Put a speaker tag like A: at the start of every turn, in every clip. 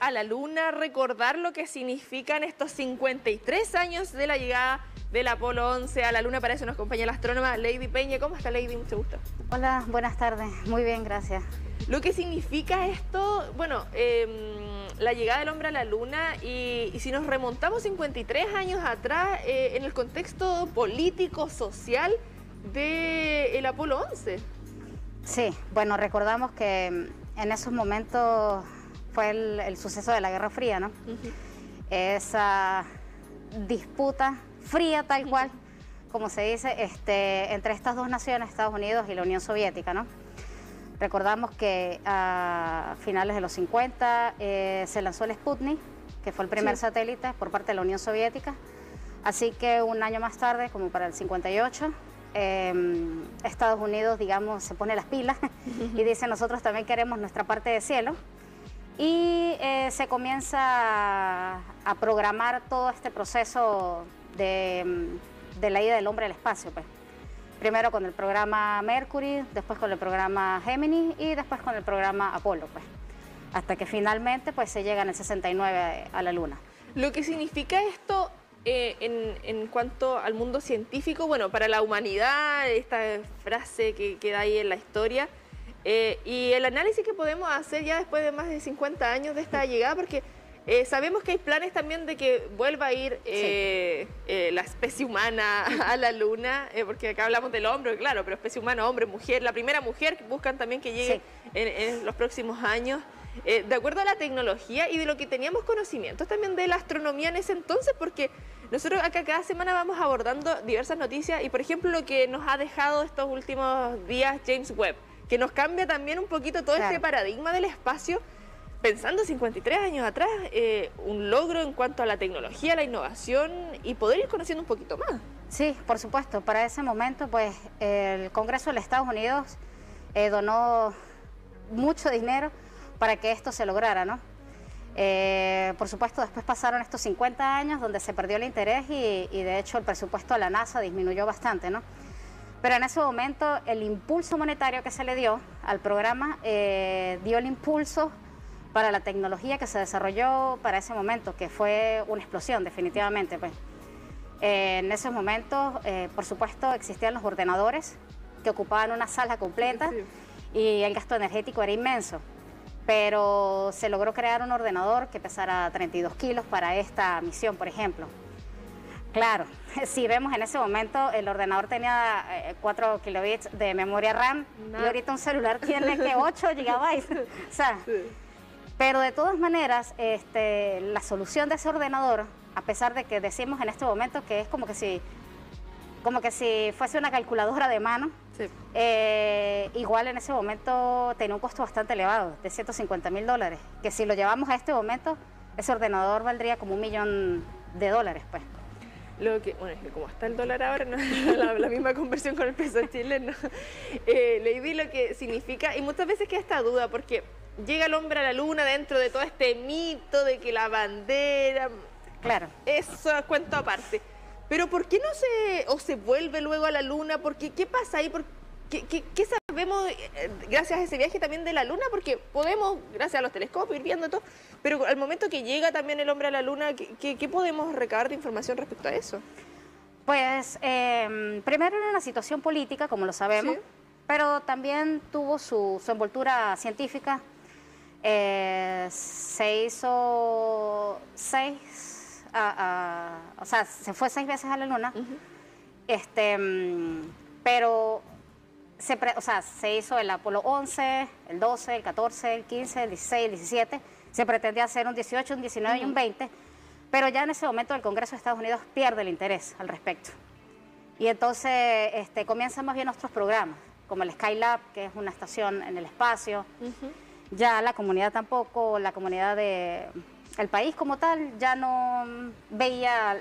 A: a la Luna, recordar lo que significan estos 53 años de la llegada del Apolo 11 a la Luna. Para eso nos acompaña la astrónoma Lady Peña. ¿Cómo está, Lady? Mucho gusto.
B: Hola, buenas tardes. Muy bien, gracias.
A: Lo que significa esto, bueno, la llegada del hombre a la Luna, y si nos remontamos 53 años atrás, en el contexto político, social del Apolo 11.
B: Sí, bueno, recordamos que en esos momentos fue el suceso de la Guerra Fría, ¿no? Esa disputa fría tal cual, como se dice, entre estas dos naciones, Estados Unidos y la Unión Soviética, ¿no? Recordamos que a finales de los 50 se lanzó el Sputnik, que fue el primer satélite por parte de la Unión Soviética. Así que un año más tarde, como para el 58, Estados Unidos, digamos, se pone las pilas y dice: nosotros también queremos nuestra parte de cielo. Y se comienza a programar todo este proceso de la ida del hombre al espacio, pues. Primero con el programa Mercury, después con el programa Gemini y después con el programa Apolo, pues, hasta que finalmente pues se llega en el 69 a la Luna.
A: Lo que significa esto en cuanto al mundo científico, bueno, para la humanidad, esta frase que queda ahí en la historia, y el análisis que podemos hacer ya después de más de 50 años de esta llegada, porque sabemos que hay planes también de que vuelva a ir la especie humana a la Luna, porque acá hablamos del hombre, claro, pero especie humana, hombre, mujer, la primera mujer que buscan también que llegue en los próximos años, de acuerdo a la tecnología y de lo que teníamos conocimientos también de la astronomía en ese entonces, porque nosotros acá cada semana vamos abordando diversas noticias y, por ejemplo, lo que nos ha dejado estos últimos días James Webb, que nos cambia también un poquito todo este paradigma del espacio. Pensando 53 años atrás, un logro en cuanto a la tecnología, la innovación y poder ir conociendo un poquito más.
B: Sí, por supuesto. Para ese momento, pues, el Congreso de los Estados Unidos donó mucho dinero para que esto se lograra, ¿no? Por supuesto, después pasaron estos 50 años donde se perdió el interés y de hecho el presupuesto a la NASA disminuyó bastante, ¿no? Pero en ese momento el impulso monetario que se le dio al programa dio el impulso para la tecnología que se desarrolló para ese momento, que fue una explosión definitivamente, pues. En esos momentos, por supuesto, existían los ordenadores que ocupaban una sala completa y el gasto energético era inmenso, pero se logró crear un ordenador que pesara 32 kilos para esta misión, por ejemplo. Claro, si vemos en ese momento, el ordenador tenía 4 kilobits de memoria RAM y ahorita un celular tiene que 8 gigabytes. O sea, pero de todas maneras, la solución de ese ordenador, a pesar de que decimos en este momento que es como que si fuese una calculadora de mano, igual en ese momento tenía un costo bastante elevado, de $150.000, que si lo llevamos a este momento, ese ordenador valdría como $1 millón, pues.
A: Lo que, bueno, es que como está el dólar ahora, no la misma conversión con el peso chileno. Lady, lo que significa, y muchas veces queda esta duda, porque llega el hombre a la Luna dentro de todo este mito de que la bandera...
B: Claro. Eso
A: es cuento aparte. Pero ¿por qué no se vuelve luego a la Luna? ¿Qué pasa ahí? ¿Qué sabemos gracias a ese viaje también de la Luna? Porque podemos, gracias a los telescopios, ir viendo todo, pero al momento que llega también el hombre a la Luna, ¿qué podemos recabar de información respecto a eso?
B: Pues primero era una situación política, como lo sabemos, pero también tuvo su envoltura científica. Se hizo o sea, se fue 6 veces a la Luna, pero se hizo el Apolo 11, el 12, el 14, el 15, el 16, el 17, se pretendía hacer un 18, un 19 y un 20, pero ya en ese momento el Congreso de Estados Unidos pierde el interés al respecto. Y entonces comienzan más bien otros programas, como el Skylab, que es una estación en el espacio. Ya la comunidad tampoco, la comunidad el país como tal ya no veía...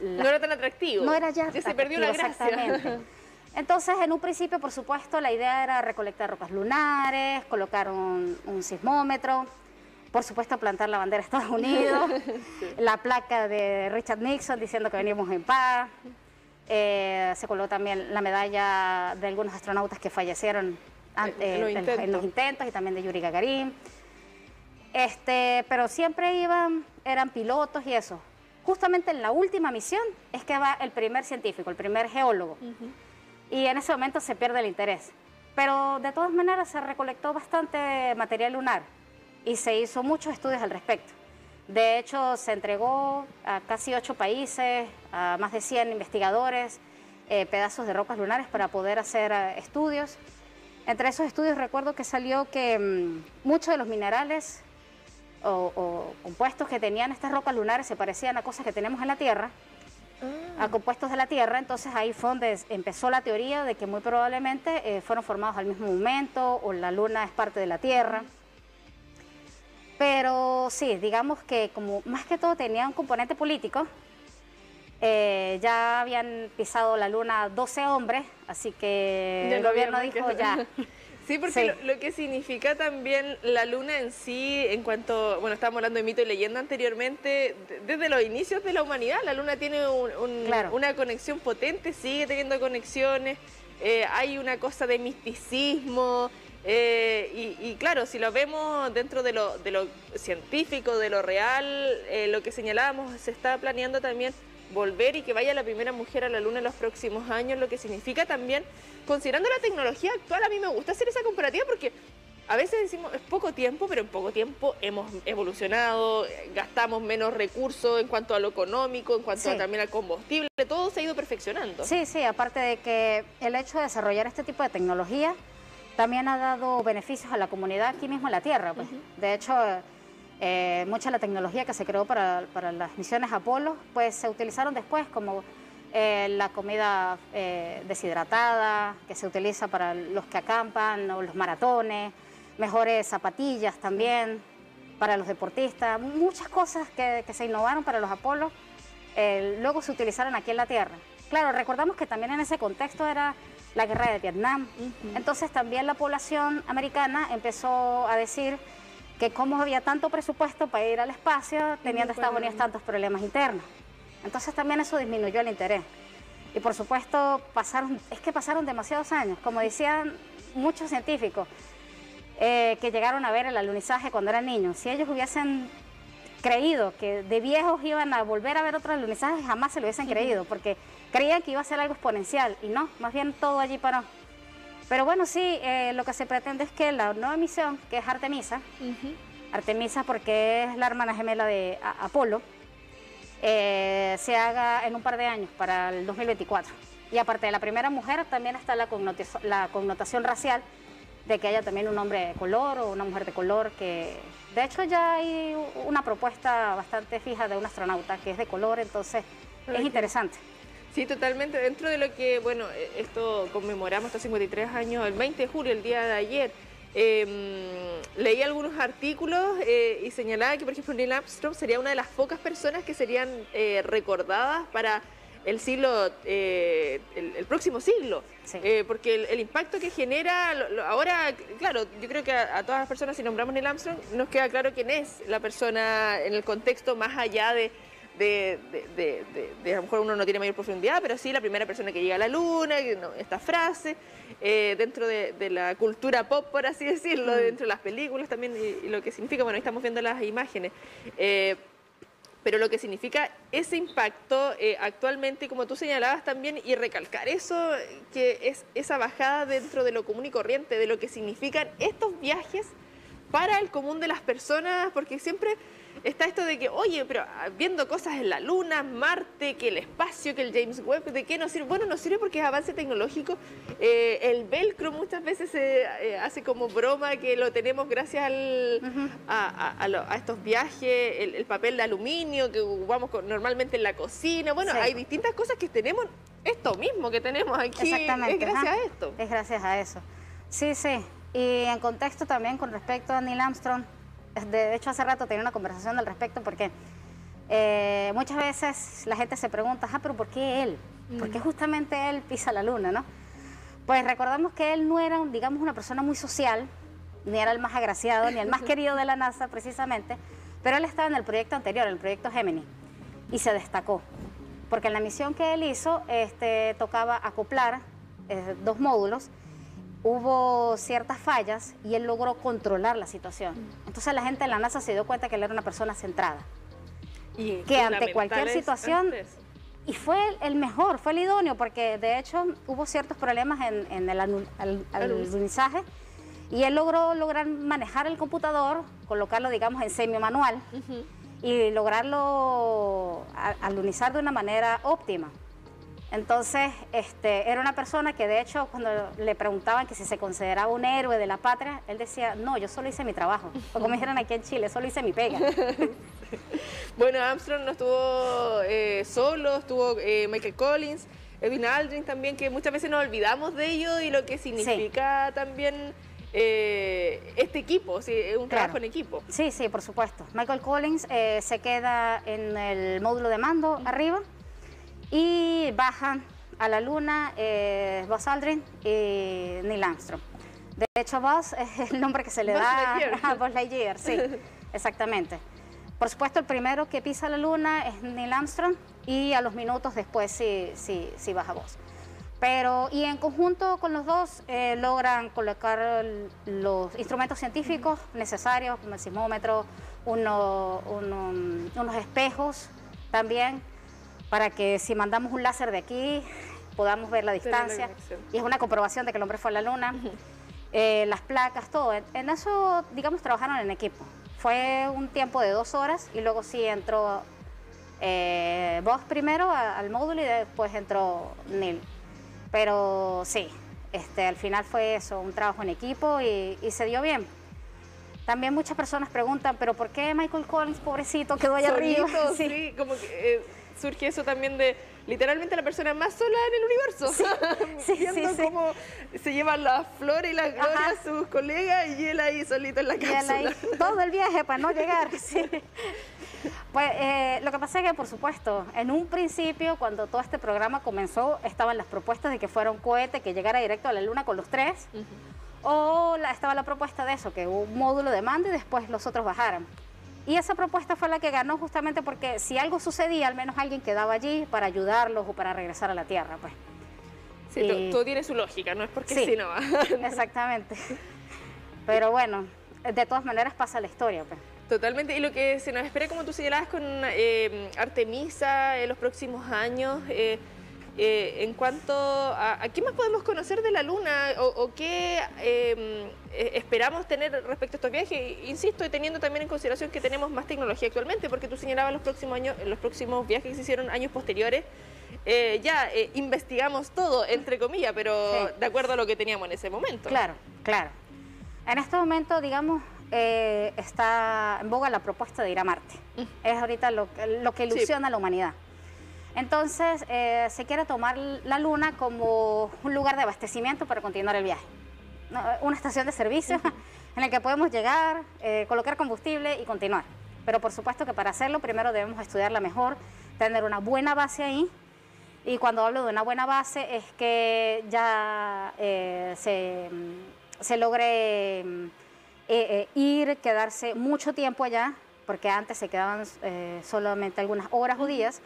A: No era tan atractivo.
B: No era ya
A: se perdió la gracia.
B: Exactamente. Entonces, en un principio, por supuesto, la idea era recolectar rocas lunares, colocar un sismómetro, por supuesto, plantar la bandera de Estados Unidos, la placa de Richard Nixon diciendo que venimos en paz. Se colocó también la medalla de algunos astronautas que fallecieron en los intentos y también de Yuri Gagarin. pero siempre eran pilotos y eso. Justamente en la última misión es que va el primer científico, el primer geólogo. Y en ese momento se pierde el interés. Pero de todas maneras se recolectó bastante material lunar y se hizo muchos estudios al respecto. De hecho, se entregó a casi 8 países, a más de 100 investigadores, pedazos de rocas lunares para poder hacer estudios. Entre esos estudios recuerdo que salió que muchos de los minerales o compuestos que tenían estas rocas lunares se parecían a cosas que tenemos en la Tierra, a compuestos de la Tierra. Entonces ahí fue donde empezó la teoría de que muy probablemente fueron formados al mismo momento o la Luna es parte de la Tierra. Pero sí, digamos que como más que todo tenía un componente político, ya habían pisado la Luna 12 hombres, así que el gobierno dijo ya.
A: Sí, porque lo que significa también la Luna en sí, en cuanto, bueno, estábamos hablando de mito y leyenda anteriormente, desde los inicios de la humanidad, la Luna tiene una conexión potente, sigue teniendo conexiones, hay una cosa de misticismo, y claro, si lo vemos dentro de lo científico, de lo real, lo que señalábamos, se está planeando también volver y que vaya la primera mujer a la Luna en los próximos años, lo que significa también, considerando la tecnología actual, a mí me gusta hacer esa comparativa porque a veces decimos es poco tiempo, pero en poco tiempo hemos evolucionado, gastamos menos recursos en cuanto a lo económico, en cuanto también al combustible, todo se ha ido perfeccionando. Sí,
B: sí, aparte de que el hecho de desarrollar este tipo de tecnología también ha dado beneficios a la comunidad aquí mismo en la Tierra. Pues. De hecho, mucha de la tecnología que se creó para las misiones Apolo, pues se utilizaron después como la comida deshidratada, que se utiliza para los que acampan o los maratones, mejores zapatillas también para los deportistas, muchas cosas que se innovaron para los Apolos, luego se utilizaron aquí en la Tierra. Claro, recordamos que también en ese contexto era la guerra de Vietnam, entonces también la población americana empezó a decir que como había tanto presupuesto para ir al espacio, teniendo Estados Unidos tantos problemas internos. Entonces también eso disminuyó el interés. Y por supuesto pasaron demasiados años, como decían muchos científicos, que llegaron a ver el alunizaje cuando eran niños. Si ellos hubiesen creído que de viejos iban a volver a ver otro alunizaje, jamás se lo hubiesen creído, porque creían que iba a ser algo exponencial, y no, más bien todo allí paró. Pero bueno, sí, lo que se pretende es que la nueva misión, que es Artemisa, Artemisa porque es la hermana gemela de Apolo, se haga en un par de años, para el 2024. Y aparte de la primera mujer, también está la connotación racial, de que haya también un hombre de color o una mujer de color, que de hecho ya hay una propuesta bastante fija de un astronauta que es de color, entonces es interesante.
A: Sí, totalmente. Dentro de lo que, bueno, esto conmemoramos estos 53 años, el 20 de julio, el día de ayer, leí algunos artículos y señalaba que, por ejemplo, Neil Armstrong sería una de las pocas personas que serían recordadas para el siglo, el próximo siglo, porque el impacto que genera, ahora, claro, yo creo que a todas las personas, si nombramos Neil Armstrong, nos queda claro quién es la persona en el contexto más allá de a lo mejor uno no tiene mayor profundidad, pero sí la primera persona que llega a la Luna, esta frase, dentro de la cultura pop, por así decirlo, dentro de las películas también, y lo que significa, bueno, ahí estamos viendo las imágenes, pero lo que significa ese impacto actualmente, como tú señalabas también, y recalcar eso, que es esa bajada dentro de lo común y corriente, de lo que significan estos viajes para el común de las personas, porque siempre está esto de que, oye, pero viendo cosas en la Luna, Marte, que el espacio, que el James Webb, ¿de qué nos sirve? Bueno, nos sirve porque es avance tecnológico. El velcro muchas veces se hace como broma, que lo tenemos gracias a estos viajes, el papel de aluminio que ocupamos normalmente en la cocina. Bueno, hay distintas cosas que tenemos, esto mismo que tenemos aquí, es gracias a esto.
B: Es gracias a eso. Sí, sí. Y en contexto también con respecto a Neil Armstrong, de hecho hace rato tenía una conversación al respecto porque muchas veces la gente se pregunta, pero ¿por qué él? ¿Por qué justamente él pisa la Luna, no? Pues recordamos que él no era, digamos, una persona muy social, ni era el más agraciado, ni el más querido de la NASA precisamente, pero él estaba en el proyecto anterior, el proyecto Gemini, y se destacó, porque en la misión que él hizo tocaba acoplar 2 módulos, hubo ciertas fallas y él logró controlar la situación. Entonces la gente de la NASA se dio cuenta que él era una persona centrada.
A: Y
B: Que ante cualquier situación...
A: antes.
B: Y fue el mejor, fue el idóneo, porque de hecho hubo ciertos problemas en el alunizaje y él lograr manejar el computador, colocarlo, digamos, en semi-manual y lograrlo alunizar de una manera óptima. Entonces, era una persona que de hecho cuando le preguntaban que si se consideraba un héroe de la patria, él decía, no, yo solo hice mi trabajo, o como dijeron aquí en Chile, solo hice mi pega.
A: Bueno, Armstrong no estuvo solo, estuvo Michael Collins, Edwin Aldrin también, que muchas veces nos olvidamos de ello y lo que significa también este equipo, ¿sí? Un trabajo en equipo.
B: Sí, sí, por supuesto. Michael Collins se queda en el módulo de mando arriba y bajan a la Luna Buzz Aldrin y Neil Armstrong. De hecho, Buzz es el nombre que se le da a Buzz Lightyear, sí, exactamente. Por supuesto, el primero que pisa la Luna es Neil Armstrong y a los minutos después sí baja Buzz. Y en conjunto con los dos logran colocar los instrumentos científicos necesarios, como el sismómetro, unos espejos también, para que si mandamos un láser de aquí podamos ver la distancia. Y es una comprobación de que el hombre fue a la Luna. Las placas, todo. En eso, digamos, trabajaron en equipo. Fue un tiempo de 2 horas y luego sí entró Buzz primero al módulo y después entró Neil. Pero sí, al final fue eso, un trabajo en equipo y se dio bien. También muchas personas preguntan, ¿pero por qué Michael Collins, pobrecito, quedó allá arriba?
A: Sí, como que surge eso también de literalmente la persona más sola en el universo. Viendo cómo se llevan las flores y las glorias a sus colegas y él ahí solito en la cápsula.
B: Todo el viaje para no llegar. Sí. Pues lo que pasa es que, por supuesto, en un principio, cuando todo este programa comenzó, estaban las propuestas de que fuera un cohete que llegara directo a la Luna con los 3, o estaba la propuesta de eso, que un módulo de mando y después los otros bajaran. Y esa propuesta fue la que ganó justamente porque si algo sucedía, al menos alguien quedaba allí para ayudarlos o para regresar a la Tierra, pues.
A: Sí, todo tiene su lógica, no es porque sí no va.
B: Exactamente. Pero bueno, de todas maneras pasa la historia, pues.
A: Totalmente, y lo que se nos espera, como tú señalabas, con Artemisa en los próximos años, en cuanto a qué más podemos conocer de la Luna o qué esperamos tener respecto a estos viajes, insisto, y teniendo también en consideración que tenemos más tecnología actualmente, porque tú señalabas los próximos años, los próximos viajes que se hicieron años posteriores, investigamos todo, entre comillas, pero de acuerdo a lo que teníamos en ese momento.
B: Claro, claro. En este momento, digamos, está en boga la propuesta de ir a Marte. Es ahorita lo que ilusiona a la humanidad. Entonces, se quiere tomar la Luna como un lugar de abastecimiento para continuar el viaje. Una estación de servicio en la que podemos llegar, colocar combustible y continuar. Pero por supuesto que para hacerlo primero debemos estudiarla mejor, tener una buena base ahí. Y cuando hablo de una buena base es que ya se logre quedarse mucho tiempo allá, porque antes se quedaban solamente algunas horas o días.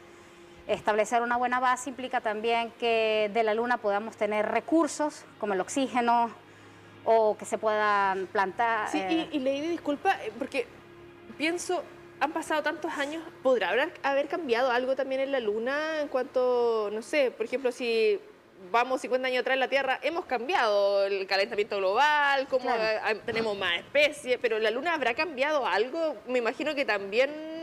B: Establecer una buena base implica también que de la Luna podamos tener recursos como el oxígeno o que se puedan plantar.
A: Sí, y Lady, disculpa, porque pienso, han pasado tantos años, ¿podrá haber cambiado algo también en la Luna en cuanto, no sé, por ejemplo, si vamos 50 años atrás en la Tierra, hemos cambiado el calentamiento global, como tenemos más especies, pero la Luna habrá cambiado algo? Me imagino que también...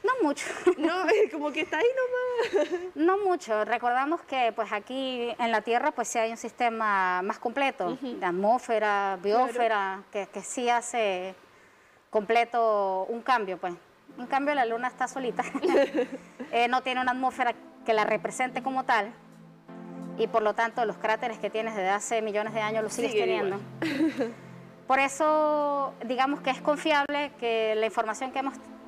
B: No mucho.
A: No, como que está ahí nomás.
B: No mucho. Recordamos que pues aquí en la Tierra pues sí hay un sistema más completo, de atmósfera, biosfera, que sí hace completo un cambio, pues. En cambio la Luna está solita. No tiene una atmósfera que la represente como tal y por lo tanto los cráteres que tienes desde hace millones de años los sigues teniendo. Por eso digamos que es confiable que la información que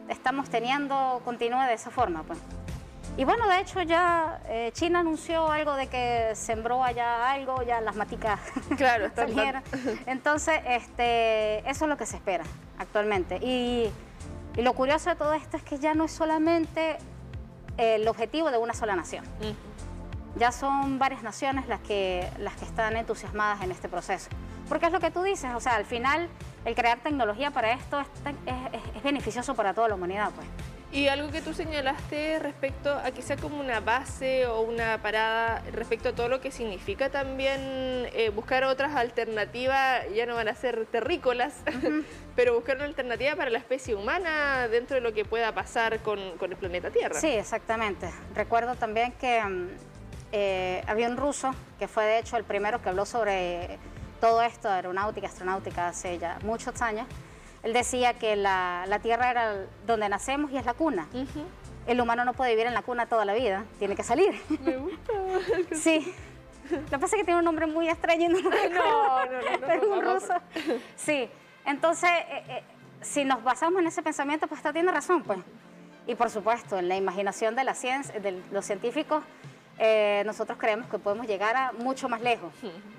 B: estamos teniendo continúe de esa forma, pues. Y bueno, de hecho ya China anunció algo de que sembró allá algo, ya las maticas salieron. Entonces, eso es lo que se espera actualmente. Y lo curioso de todo esto es que ya no es solamente el objetivo de una sola nación. Ya son varias naciones las que están entusiasmadas en este proceso. Porque es lo que tú dices, o sea, al final el crear tecnología para esto es beneficioso para toda la humanidad, pues.
A: Y algo que tú señalaste respecto a que sea como una base o una parada respecto a todo lo que significa también buscar otras alternativas, ya no van a ser terrícolas, pero buscar una alternativa para la especie humana dentro de lo que pueda pasar con el planeta Tierra.
B: Sí, exactamente. Recuerdo también que había un ruso que fue de hecho el primero que habló sobre todo esto de aeronáutica, astronáutica hace ya muchos años. Él decía que la Tierra era donde nacemos y es la cuna. El humano no puede vivir en la cuna toda la vida, tiene que salir.
A: Me gusta.
B: Sí. Lo que pasa es que tiene un nombre muy extraño y no lo recuerdo, pero es un ruso. Sí. Entonces, si nos basamos en ese pensamiento, pues tiene razón, pues. Y por supuesto, en la imaginación de la ciencia, de los científicos, nosotros creemos que podemos llegar a mucho más lejos,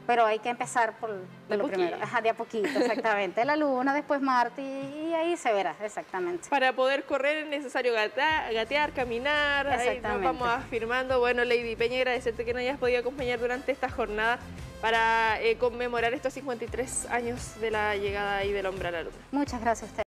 B: pero hay que empezar por lo primero, de a poquito, exactamente. La Luna, después Marte y ahí se verá, exactamente.
A: Para poder correr es necesario gatear, caminar, ahí nos vamos afirmando. Bueno, Lady Peña, agradecerte que nos hayas podido acompañar durante esta jornada para conmemorar estos 53 años de la llegada ahí del hombre a la Luna.
B: Muchas gracias a usted.